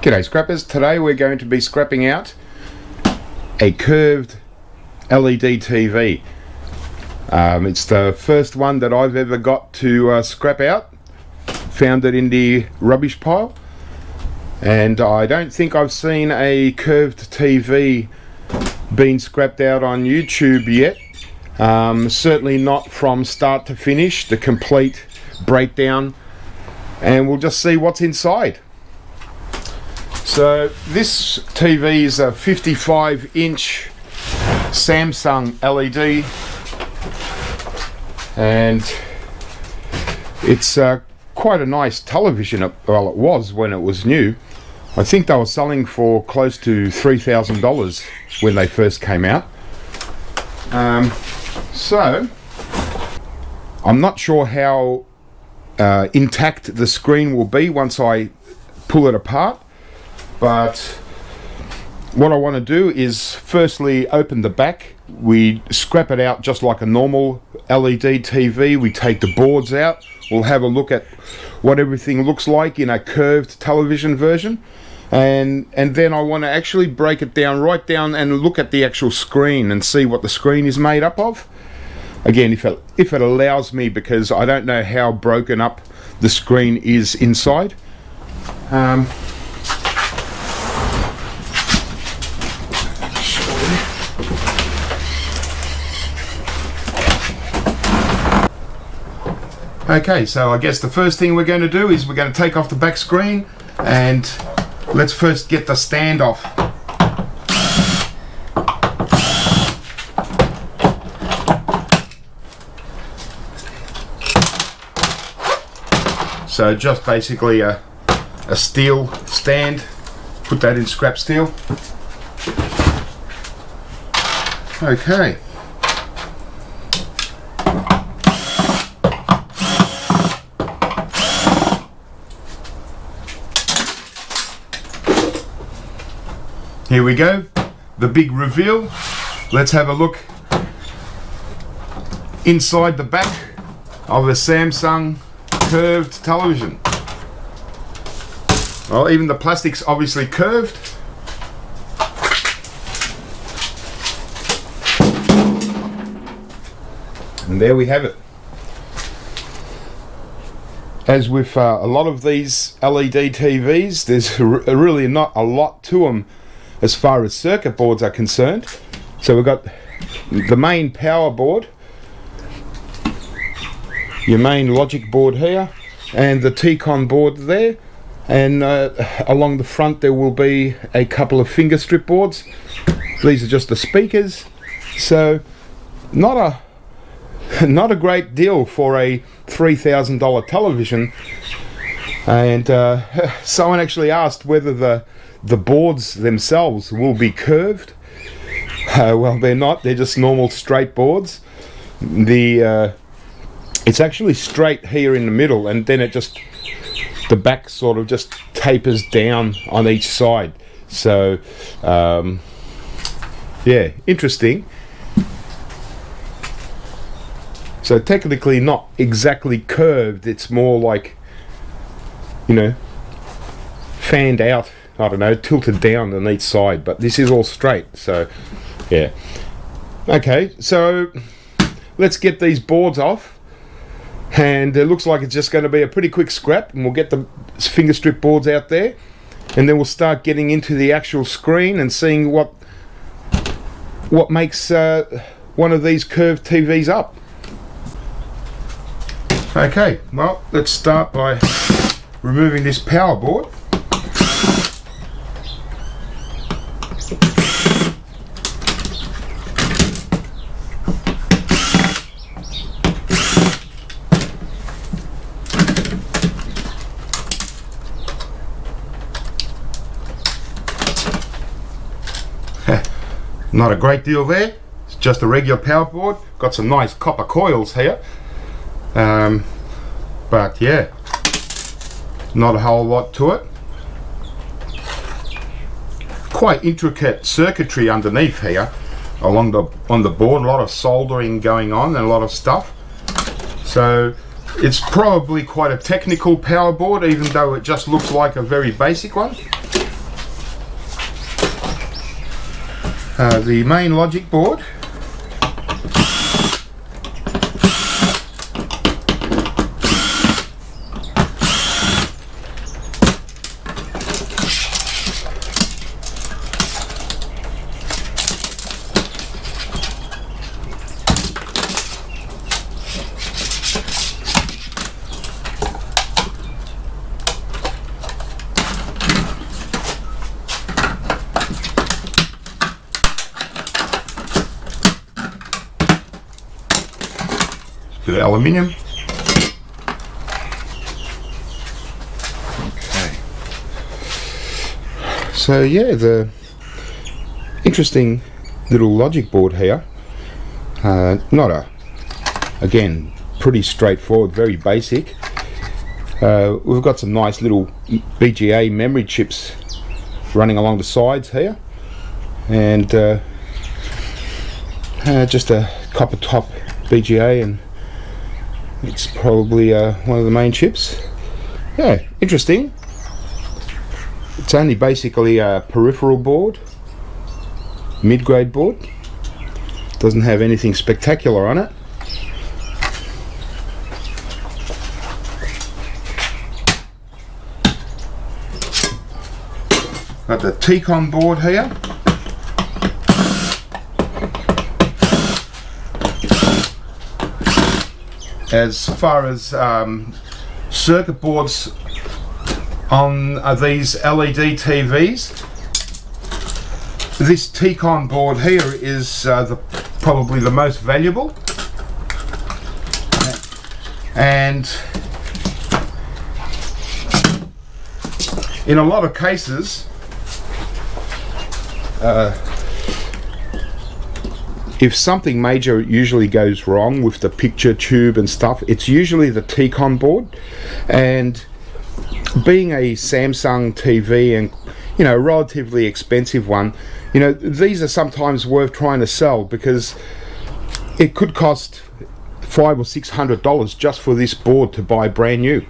G'day scrappers, today we're going to be scrapping out a curved LED TV. It's the first one that I've ever got to scrap out. Found it in the rubbish pile, and I don't think I've seen a curved TV being scrapped out on YouTube yet. Certainly not from start to finish, the complete breakdown, and we'll just see what's inside. So this TV is a 55-inch Samsung LED, and it's quite a nice television. Well, it was when it was new. I think they were selling for close to $3,000 when they first came out. So I'm not sure how intact the screen will be once I pull it apart. But what I want to do is firstly open the back. We scrap it out just like a normal LED TV. We take the boards out. We'll have a look at what everything looks like in a curved television version. And then I want to actually break it down, right down, and look at the actual screen and see what the screen is made up of. Again, if it allows me, because I don't know how broken up the screen is inside. Okay, so I guess the first thing we're going to do is we're going to take off the back screen, and let's first get the stand off. So just basically a steel stand, put that in scrap steel. Okay. Here we go, the big reveal. Let's have a look inside the back of a Samsung curved television. Well, even the plastic's obviously curved. And there we have it. As with a lot of these LED TVs, there's really not a lot to them as far as circuit boards are concerned. So we've got the main power board, your main logic board here, and the TCON board there, and along the front there will be a couple of finger strip boards. These are just the speakers. So not a great deal for a $3,000 television. And someone actually asked whether the boards themselves will be curved. Well, they're not. They're just normal straight boards. It's actually straight here in the middle, and then the back sort of just tapers down on each side. So yeah, interesting. So technically not exactly curved. It's more like, you know, fanned out, I don't know, tilted down on each side, but this is all straight. So yeah, okay, so let's get these boards off, and it looks like it's just going to be a pretty quick scrap, and we'll get the finger strip boards out there, and then we'll start getting into the actual screen and seeing what makes one of these curved TVs up. Okay, well, let's start by removing this power board. Not a great deal there. It's just a regular power board. Got some nice copper coils here. But yeah, not a whole lot to it. Quite intricate circuitry underneath here on the board. A lot of soldering going on and a lot of stuff. So it's probably quite a technical power board, even though it just looks like a very basic one. the main logic board. Bit of aluminium. Okay. So yeah, the interesting little logic board here. Again, pretty straightforward, very basic. We've got some nice little BGA memory chips running along the sides here, and just a copper top BGA, and it's probably one of the main chips. Yeah, interesting. It's only basically a peripheral board, mid-grade board. Doesn't have anything spectacular on it. Got the TCON board here. As far as circuit boards on these LED TVs, this TCON board here is probably the most valuable, and in a lot of cases, if something major usually goes wrong with the picture tube and stuff, it's usually the TCON board. And being a Samsung TV, and you know, relatively expensive one, you know, these are sometimes worth trying to sell, because it could cost $500 or $600 just for this board to buy brand new.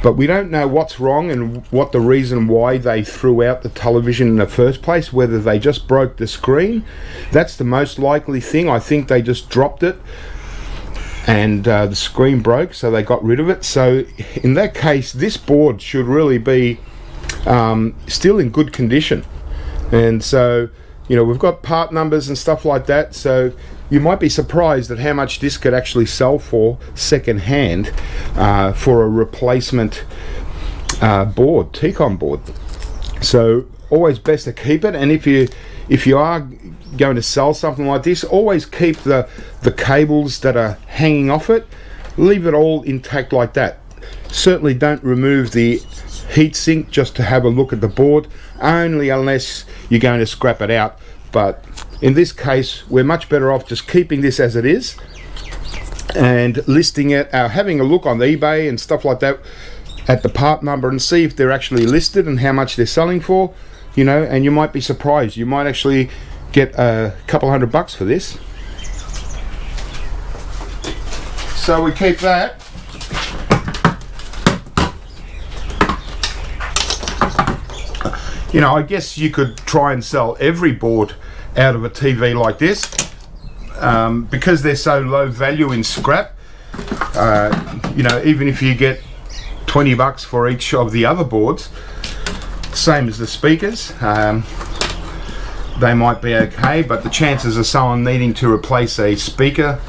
But we don't know what's wrong and what the reason why they threw out the television in the first place, whether they just broke the screen. That's the most likely thing. I think they just dropped it and the screen broke, so they got rid of it. So in that case, this board should really be still in good condition. And so, you know, we've got part numbers and stuff like that, so you might be surprised at how much this could actually sell for second hand for a replacement board, TCON board. So always best to keep it. And if you are going to sell something like this, always keep the cables that are hanging off it, leave it all intact like that. Certainly don't remove the heatsink just to have a look at the board, only unless you're going to scrap it out. But in this case, we're much better off just keeping this as it is and listing it, having a look on eBay and stuff like that at the part number, and see if they're actually listed and how much they're selling for, you know. And you might be surprised, you might actually get a couple $100 for this. So we keep that. You know, I guess you could try and sell every board out of a TV like this, because they're so low value in scrap. You know, even if you get $20 for each of the other boards, same as the speakers, they might be okay, but the chances of someone needing to replace a speaker,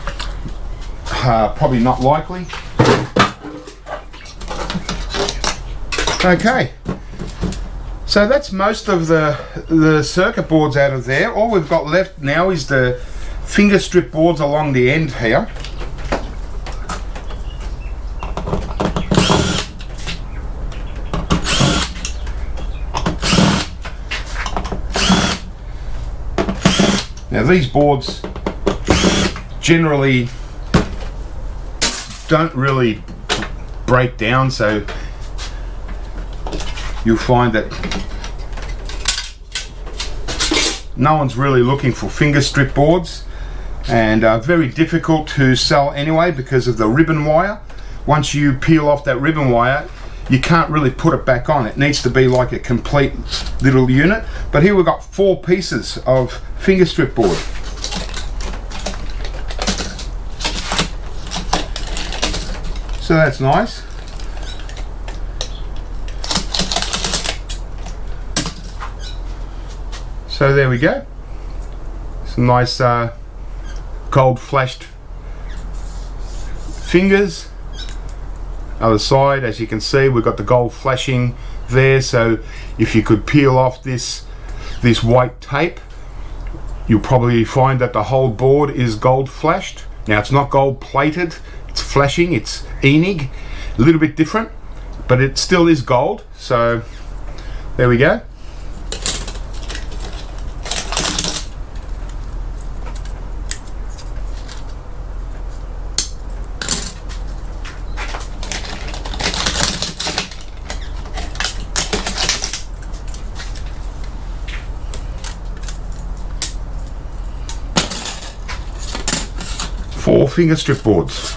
probably not likely. Okay. So that's most of the circuit boards out of there. All we've got left now is the finger strip boards along the end here. Now these boards generally don't really break down, so you'll find that no one's really looking for finger strip boards, and very difficult to sell anyway because of the ribbon wire. Once you peel off that ribbon wire, you can't really put it back on. It needs to be like a complete little unit. But here we've got 4 pieces of finger strip board. So that's nice. So there we go. Some nice gold flashed fingers. Other side, as you can see, we've got the gold flashing there. So if you could peel off this white tape, you'll probably find that the whole board is gold flashed. Now it's not gold plated, it's flashing, it's ENIG, a little bit different, but it still is gold. So there we go. Four finger strip boards.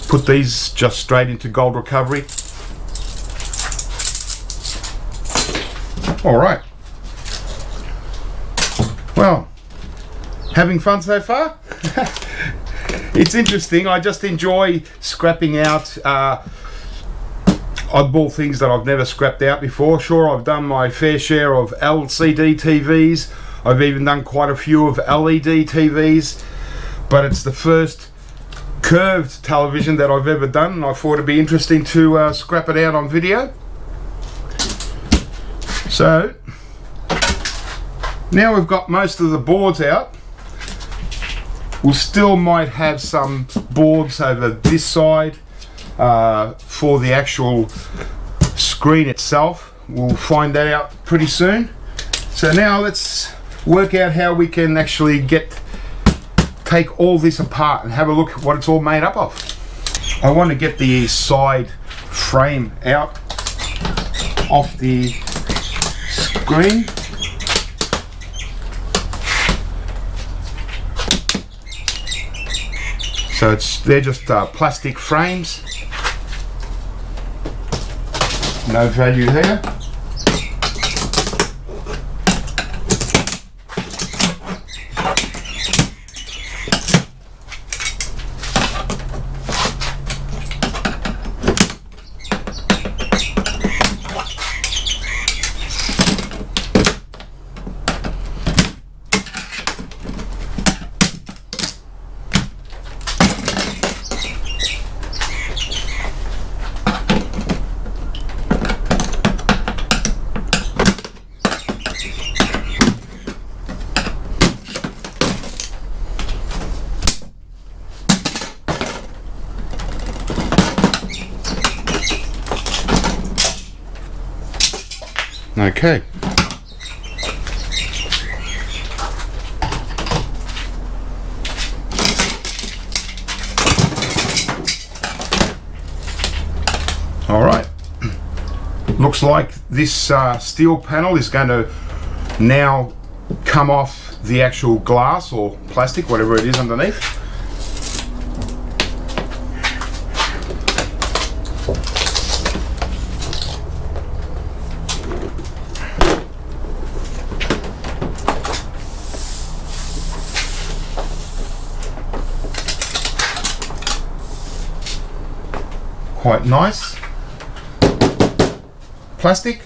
Put these just straight into gold recovery. All right. Well, having fun so far? It's interesting. I just enjoy scrapping out oddball things that I've never scrapped out before. Sure, I've done my fair share of LCD TVs. I've even done quite a few of LED TVs, but it's the first curved television that I've ever done, and I thought it'd be interesting to scrap it out on video. So now we've got most of the boards out. We still might have some boards over this side for the actual screen itself. We'll find that out pretty soon. So now let's work out how we can actually take all this apart and have a look at what it's all made up of. I want to get the side frame out off the screen. So they're just plastic frames. No value there. Okay. All right. Looks like this steel panel is going to now come off the actual glass or plastic, whatever it is underneath. Quite nice. Plastic.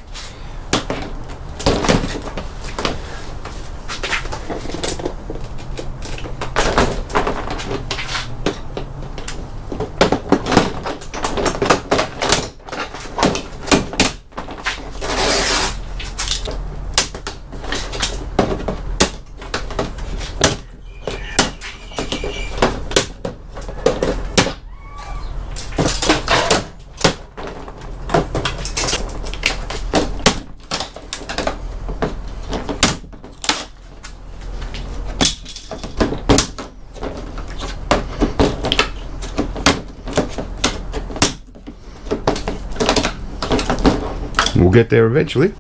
We'll get there eventually.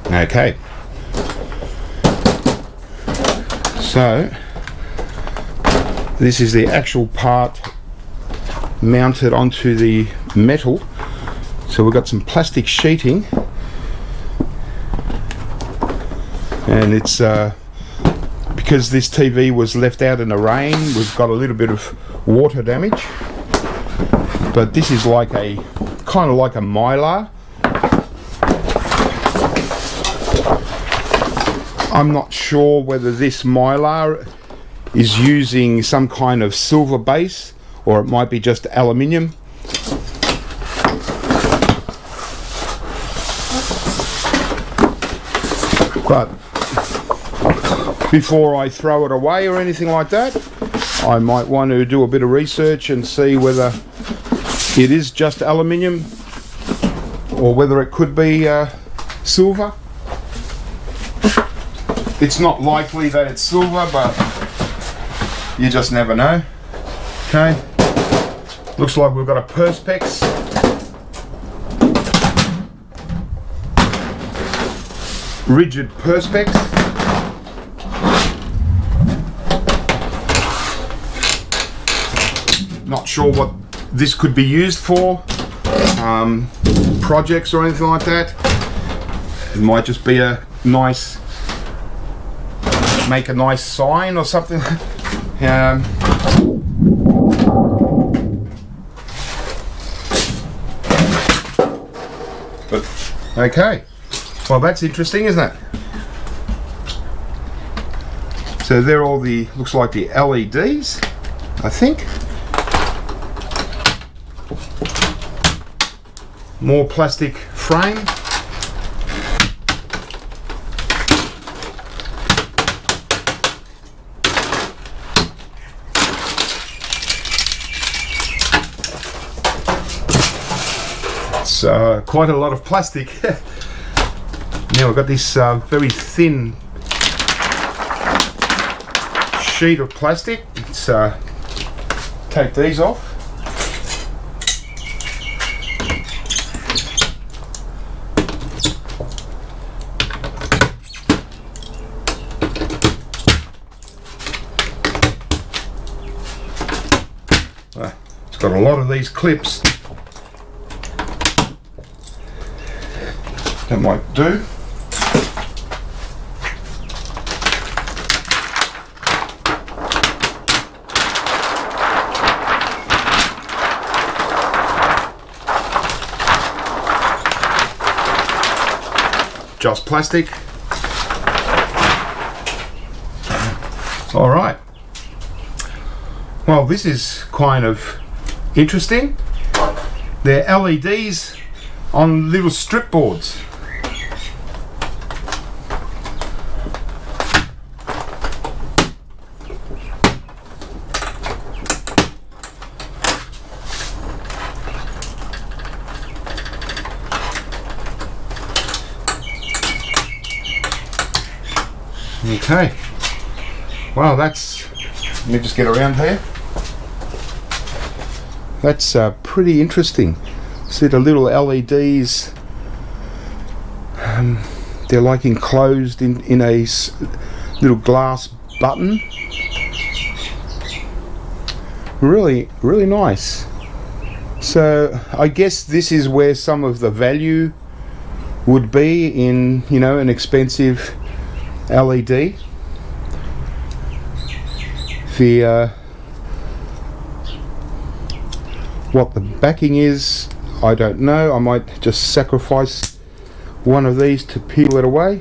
Okay. So this is the actual part mounted onto the metal. So we've got some plastic sheeting, and it's because this TV was left out in the rain, we've got a little bit of water damage. But this is like a kind of like a mylar. I'm not sure whether this mylar is using some kind of silver base or it might be just aluminium. But before I throw it away or anything like that, I might want to do a bit of research and see whether it is just aluminium or whether it could be silver. It's not likely that it's silver, but you just never know. Okay, looks like we've got a perspex. Rigid perspex. Not sure what this could be used for, projects or anything like that. It might just be a nice, make a nice sign or something. But okay, well, that's interesting, isn't it? So they're all the, looks like the LEDs, I think. More plastic frame. It's quite a lot of plastic. Now we've got this very thin sheet of plastic. Let's take these off. It's got a lot of these clips. That might do. Just plastic. All right. Well, this is kind of interesting. They're LEDs on little strip boards. Okay, well, that's, let me just get around here. That's pretty interesting. See the little LEDs, they're like enclosed in a little glass button. Really, really nice. So I guess this is where some of the value would be in, you know, an expensive LED. The what the backing is, I don't know. I might just sacrifice one of these to peel it away.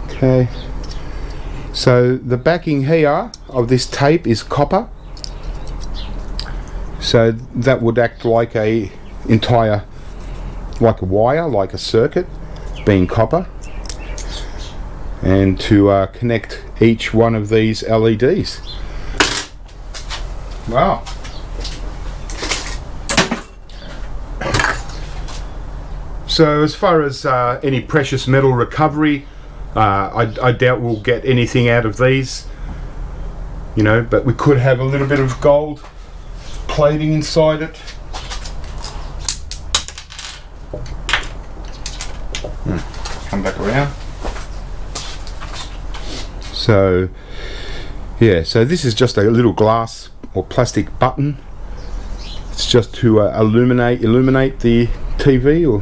Okay, so the backing here of this tape is copper, so that would act like a entire, like a wire, like a circuit, being copper, and to connect each one of these LEDs. Wow. So as far as any precious metal recovery, I doubt we'll get anything out of these, you know, but we could have a little bit of gold plating inside it. Come back around. So yeah, so this is just a little glass or plastic button. It's just to illuminate the TV,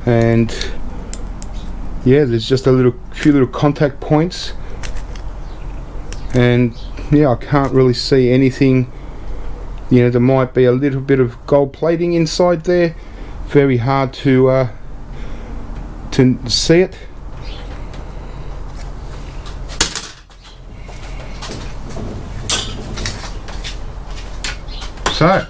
and yeah, there's just a few little contact points, and yeah, I can't really see anything. You know, there might be a little bit of gold plating inside there. Very hard to see it. So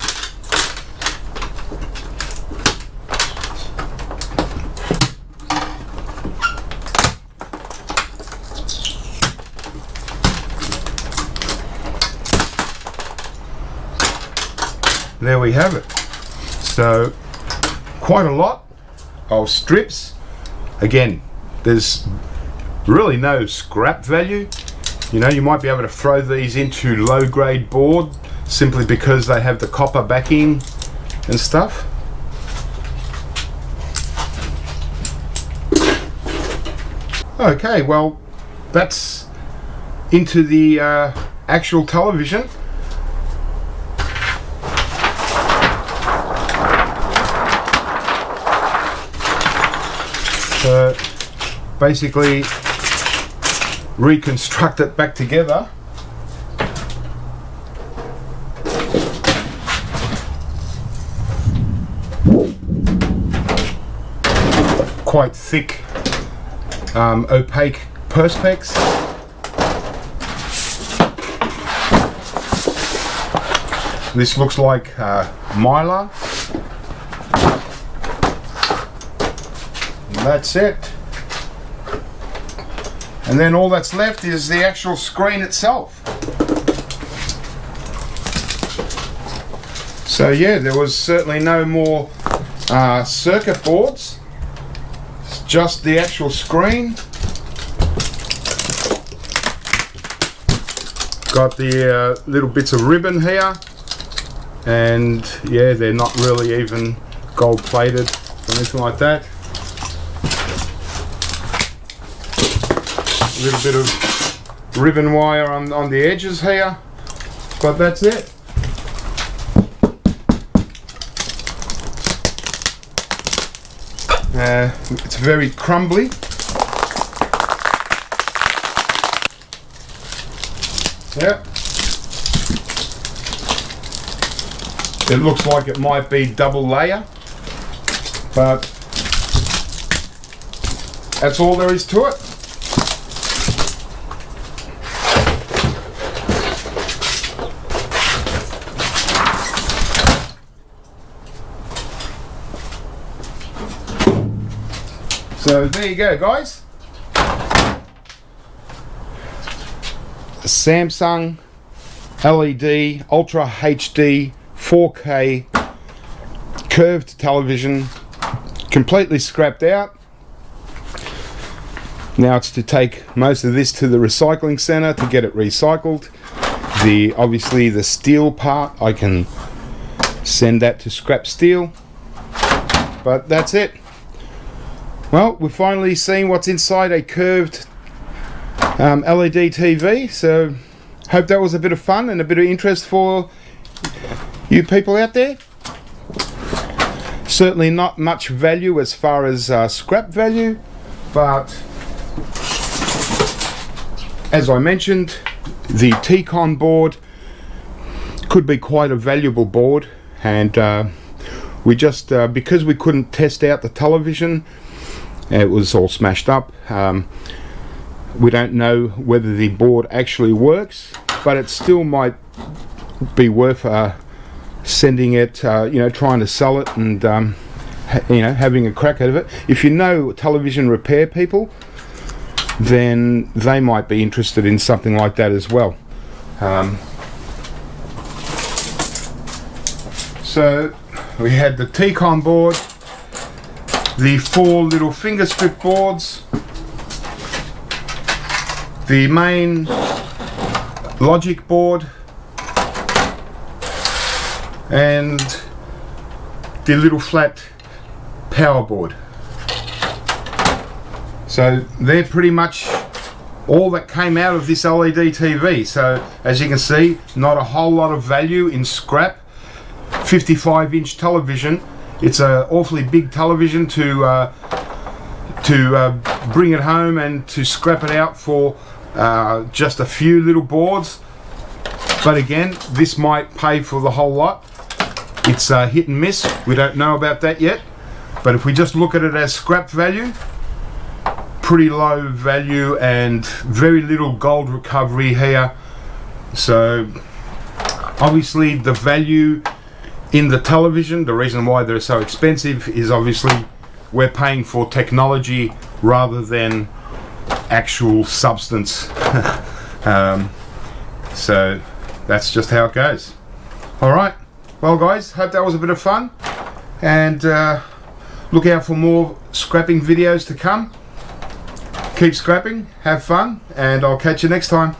there we have it. So quite a lot of strips. Again, there's really no scrap value. You know, you might be able to throw these into low grade board simply because they have the copper backing and stuff. Okay, well, that's into the actual television. So basically reconstruct it back together. Quite thick opaque perspex. This looks like mylar. And that's it. And then all that's left is the actual screen itself. So yeah, there was certainly no more circuit boards. It's just the actual screen. Got the little bits of ribbon here, and yeah, they're not really even gold plated or anything like that. A little bit of ribbon wire on the edges here, but that's it. It's very crumbly. Yeah. It looks like it might be double layer, but that's all there is to it. So there you go, guys. The Samsung LED Ultra HD 4K curved television, completely scrapped out. Now it's to take most of this to the recycling center to get it recycled. Obviously the steel part, I can send that to scrap steel, but that's it. Well, we've finally seen what's inside a curved LED TV, so hope that was a bit of fun and a bit of interest for you people out there. Certainly not much value as far as scrap value, but as I mentioned, the TCON board could be quite a valuable board, and we just because we couldn't test out the television, it was all smashed up. We don't know whether the board actually works, but it still might be worth sending it, you know, trying to sell it and you know, having a crack at it. If you know television repair people, then they might be interested in something like that as well. So we had the TCON board, the 4 little finger strip boards, the main logic board, and the little flat power board. So they're pretty much all that came out of this LED TV. So as you can see, not a whole lot of value in scrap. 55-inch television. It's an awfully big television to bring it home and to scrap it out for just a few little boards. But again, this might pay for the whole lot. It's hit and miss. We don't know about that yet. But if we just look at it as scrap value, pretty low value and very little gold recovery here. So obviously the value in the television, the reason why they're so expensive is obviously we're paying for technology rather than actual substance. So that's just how it goes. Alright, well guys, hope that was a bit of fun, and look out for more scrapping videos to come. Keep scrapping, have fun, and I'll catch you next time.